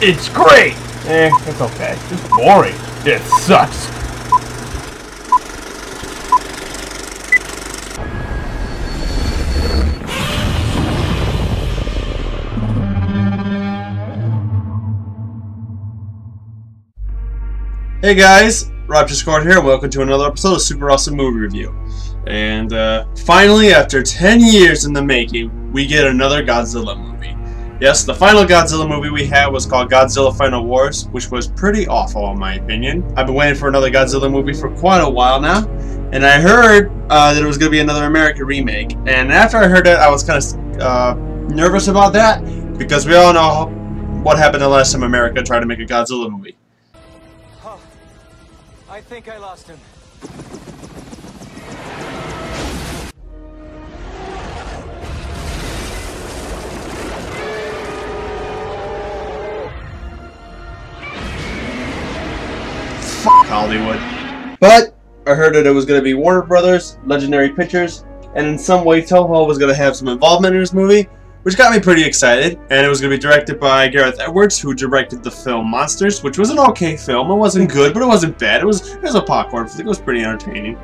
It's great! It's okay. It's boring. It sucks. Hey guys, Rob Discord here, and welcome to another episode of Super Awesome Movie Review. And finally, after 10 years in the making, we get another Godzilla movie. Yes, the final Godzilla movie we had was called Godzilla Final Wars, which was pretty awful in my opinion. I've been waiting for another Godzilla movie for quite a while now, and I heard that it was going to be another American remake. And after I heard that, I was kind of nervous about that, because we all know what happened the last time America tried to make a Godzilla movie. I think I lost him. Fuck Hollywood. But I heard that it was going to be Warner Brothers, Legendary Pictures, and in some way Toho was going to have some involvement in this movie, which got me pretty excited. And it was going to be directed by Gareth Edwards, who directed the film Monsters, which was an okay film. It wasn't good, but it wasn't bad. It was a popcorn flick. It was pretty entertaining.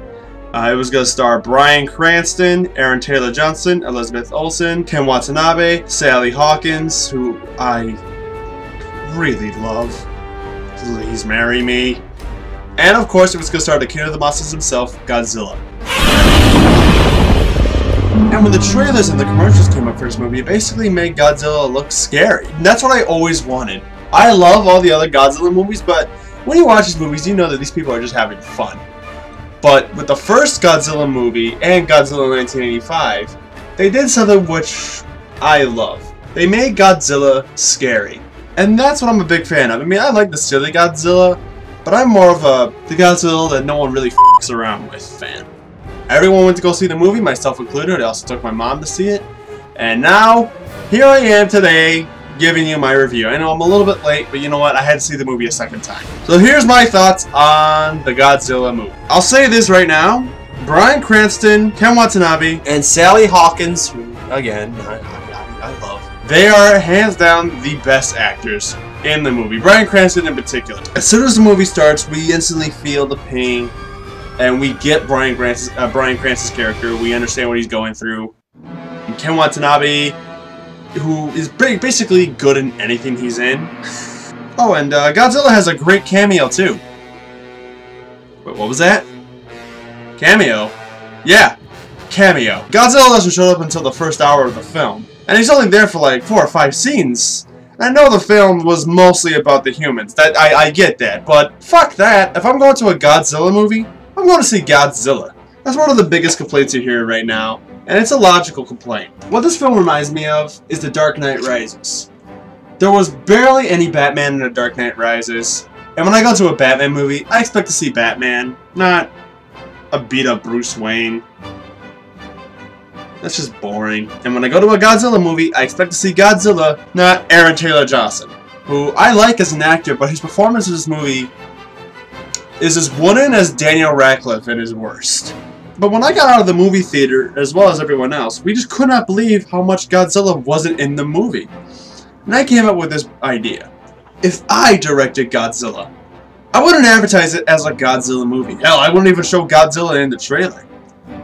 It was going to star Bryan Cranston, Aaron Taylor Johnson, Elizabeth Olsen, Ken Watanabe, Sally Hawkins, who I really love. Please marry me. And of course, it was going to star the king of the monsters himself, Godzilla. And when the trailers and the commercials came up for this movie, it basically made Godzilla look scary. And that's what I always wanted. I love all the other Godzilla movies, but when you watch these movies, you know that these people are just having fun. But with the first Godzilla movie and Godzilla 1985, they did something which I love. They made Godzilla scary. And that's what I'm a big fan of. I mean, I like the silly Godzilla, but I'm more of the Godzilla that no one really f***s around with fan. Everyone went to go see the movie, myself included. I also took my mom to see it. And now, here I am today, giving you my review. I know I'm a little bit late, but you know what? I had to see the movie a second time. So here's my thoughts on the Godzilla movie. I'll say this right now. Bryan Cranston, Ken Watanabe, and Sally Hawkins, who, again, I love. They are, hands down, the best actors in the movie. Bryan Cranston in particular. As soon as the movie starts, we instantly feel the pain. And we get Bryan Cranston's character. We understand what he's going through. And Ken Watanabe, who is basically good in anything he's in. Oh, and Godzilla has a great cameo too. Wait, what was that? Cameo? Yeah, cameo. Godzilla doesn't show up until the first hour of the film. And he's only there for like 4 or 5 scenes. I know the film was mostly about the humans. I get that. But fuck that. If I'm going to a Godzilla movie, I'm going to see Godzilla. That's one of the biggest complaints you hear right now, and it's a logical complaint. What this film reminds me of is The Dark Knight Rises. There was barely any Batman in The Dark Knight Rises, and when I go to a Batman movie, I expect to see Batman, not a beat-up Bruce Wayne. That's just boring. And when I go to a Godzilla movie, I expect to see Godzilla, not Aaron Taylor Johnson, who I like as an actor, but his performance in this movie is as wooden as Daniel Radcliffe at his worst. But when I got out of the movie theater, as well as everyone else, we just could not believe how much Godzilla wasn't in the movie. And I came up with this idea. If I directed Godzilla, I wouldn't advertise it as a Godzilla movie. Hell, I wouldn't even show Godzilla in the trailer.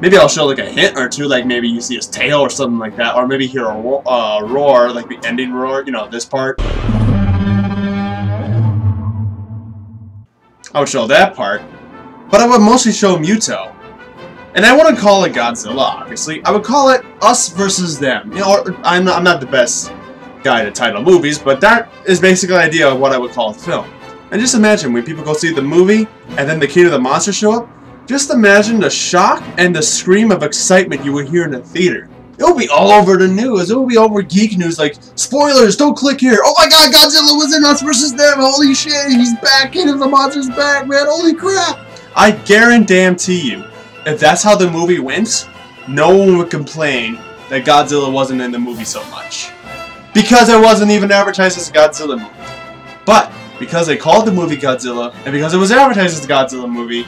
Maybe I'll show like a hint or two, like maybe you see his tail or something like that, or maybe hear a roar, like the ending roar, you know, this part. I would show that part, but I would mostly show Muto. And I wouldn't call it Godzilla, obviously. I would call it us versus them. You know, I'm not the best guy to title movies, but that is basically the idea of what I would call a film. And just imagine when people go see the movie, and then the king of the monsters show up, just imagine the shock and the scream of excitement you would hear in the theater. It will be all over the news. It will be over geek news like, spoilers, don't click here. Oh my god, Godzilla was in Us versus Them. Holy shit, he's back. King of the Monsters back, man. Holy crap. I guarantee you, if that's how the movie went, no one would complain that Godzilla wasn't in the movie so much. Because it wasn't even advertised as a Godzilla movie. But, because they called the movie Godzilla, and because it was advertised as a Godzilla movie,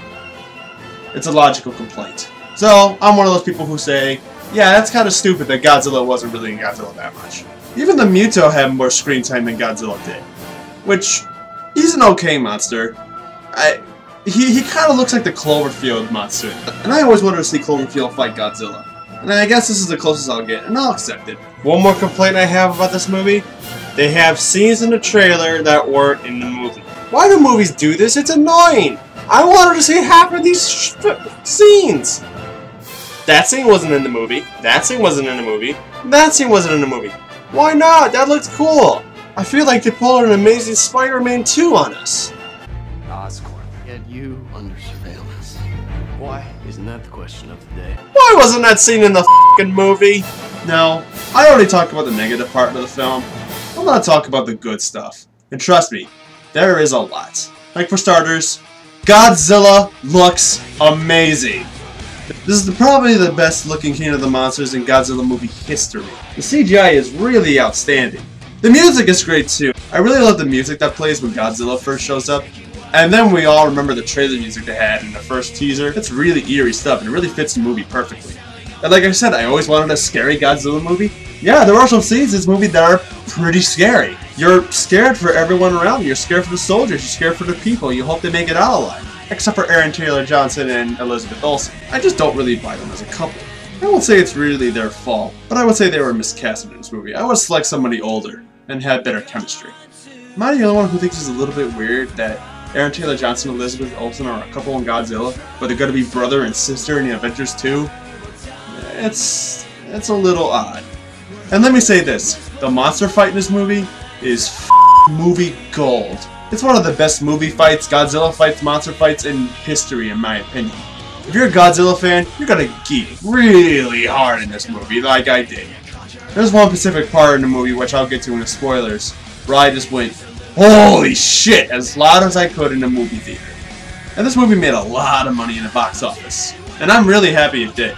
it's a logical complaint. So, I'm one of those people who say, yeah, that's kind of stupid that Godzilla wasn't really in Godzilla that much. Even the Muto had more screen time than Godzilla did. which he's an okay monster. He kind of looks like the Cloverfield monster, and I always wanted to see Cloverfield fight Godzilla. And I guess this is the closest I'll get, and I'll accept it. One more complaint I have about this movie: they have scenes in the trailer that weren't in the movie. Why do movies do this? It's annoying! I wanted to see half of these scenes! That scene wasn't in the movie. That scene wasn't in the movie. That scene wasn't in the movie. Why not? That looks cool! I feel like they pulled an Amazing Spider-Man 2 on us. Oscorp, get you under surveillance. Why? Isn't that the question of the day? Why wasn't that scene in the f***ing movie? No, I already talked about the negative part of the film. I'm gonna talk about the good stuff. And trust me, there is a lot. Like for starters, Godzilla looks amazing. This is probably the best looking King of the Monsters in Godzilla movie history. The CGI is really outstanding. The music is great too. I really love the music that plays when Godzilla first shows up. And then we all remember the trailer music they had in the first teaser. It's really eerie stuff and it really fits the movie perfectly. And like I said, I always wanted a scary Godzilla movie. Yeah, there are some scenes in this movie that are pretty scary. You're scared for everyone around you. You're scared for the soldiers. You're scared for the people. You hope they make it out alive. Except for Aaron Taylor Johnson and Elizabeth Olsen. I just don't really buy them as a couple. I won't say it's really their fault, but I would say they were miscasted in this movie. I would select somebody older and had better chemistry. Am I the only one who thinks it's a little bit weird that Aaron Taylor Johnson and Elizabeth Olsen are a couple in Godzilla, but they're going to be brother and sister in the Avengers 2? It's a little odd. And let me say this, the monster fight in this movie is movie gold. It's one of the best movie fights, Godzilla fights, monster fights in history in my opinion. If you're a Godzilla fan, you're gonna geek really hard in this movie, like I did. There's one specific part in the movie, which I'll get to in the spoilers, where I just went, holy shit, as loud as I could in the movie theater. And this movie made a lot of money in the box office. And I'm really happy it did.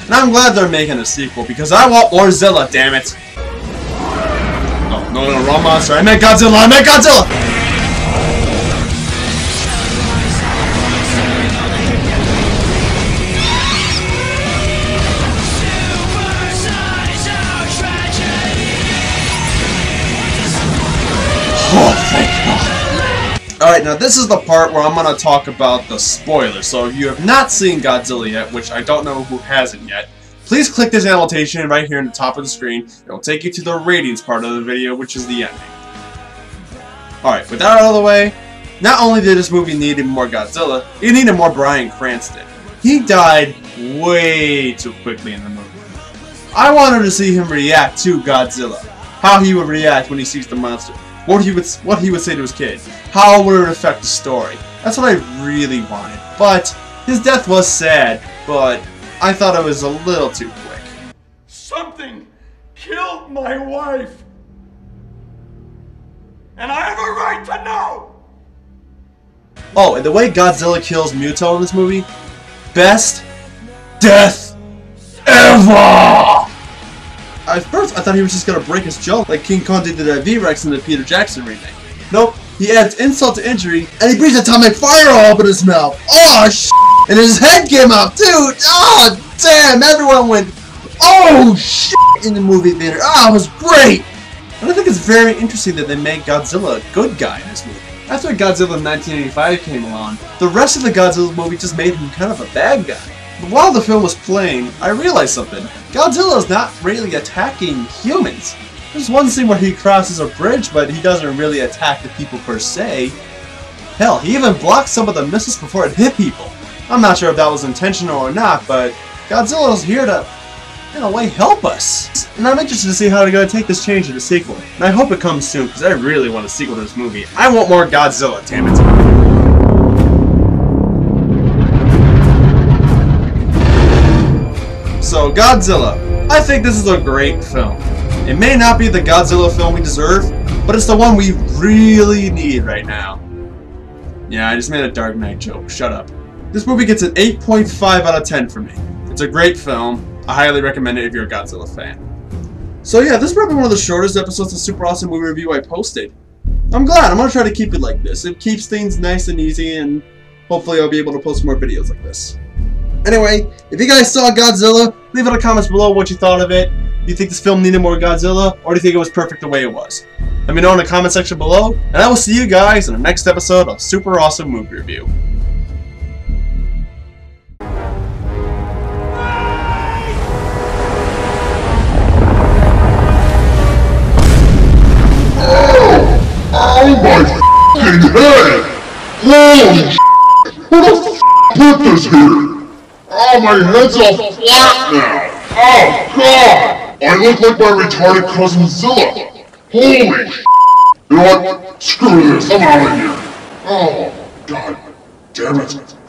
And I'm glad they're making a sequel, because I want more Zilla, damn it. No, wrong monster. I meant Godzilla, I meant Godzilla! Oh, thank God. Alright, now this is the part where I'm going to talk about the spoilers. So if you have not seen Godzilla yet, which I don't know who hasn't yet, please click this annotation right here in the top of the screen. It will take you to the ratings part of the video, which is the ending. Alright, with that out of the way, not only did this movie need more Godzilla, it needed more Bryan Cranston. He died way too quickly in the movie. I wanted to see him react to Godzilla. How he would react when he sees the monster. What he would say to his kid. How would it affect the story. That's what I really wanted. But his death was sad, but I thought it was a little too quick. Something killed my wife. And I have a right to know! Oh, and the way Godzilla kills Muto in this movie, best death ever! At first, I thought he was just gonna break his jaw like King Kong did to that V-Rex in the Peter Jackson remake. Nope, he adds insult to injury, and he breathes atomic fire all up in his mouth. Oh, shit! And his head came out, too! Oh, damn! Everyone went, oh, shit! In the movie theater. Ah, it was great! And I think it's very interesting that they made Godzilla a good guy in this movie. After Godzilla 1985 came along, the rest of the Godzilla movie just made him kind of a bad guy. But while the film was playing, I realized something. Godzilla is not really attacking humans. There's one scene where he crosses a bridge, but he doesn't really attack the people per se. Hell, he even blocked some of the missiles before it hit people. I'm not sure if that was intentional or not, but Godzilla is here to, in a way, help us. And I'm interested to see how they're going to take this change in the sequel. And I hope it comes soon, because I really want a sequel to this movie. I want more Godzilla, damn it. So, Godzilla. I think this is a great film. It may not be the Godzilla film we deserve, but it's the one we really need right now. Yeah, I just made a Dark Knight joke. Shut up. This movie gets an 8.5 out of 10 for me. It's a great film. I highly recommend it if you're a Godzilla fan. So yeah, this is probably one of the shortest episodes of Super Awesome Movie Review I posted. I'm glad. I'm going to try to keep it like this. It keeps things nice and easy, and hopefully I'll be able to post more videos like this. Anyway, if you guys saw Godzilla, leave in the comments below what you thought of it. Do you think this film needed more Godzilla, or do you think it was perfect the way it was? Let me know in the comment section below, and I will see you guys in the next episode of Super Awesome Movie Review. Oh my f***ing head! Holy sh**! Who the f*** put this here? Oh, my head's all flat now! Oh god! I look like my retarded cousin Zilla! Holy sh**! You know what? Screw this, I'm out of here! Oh god damn it!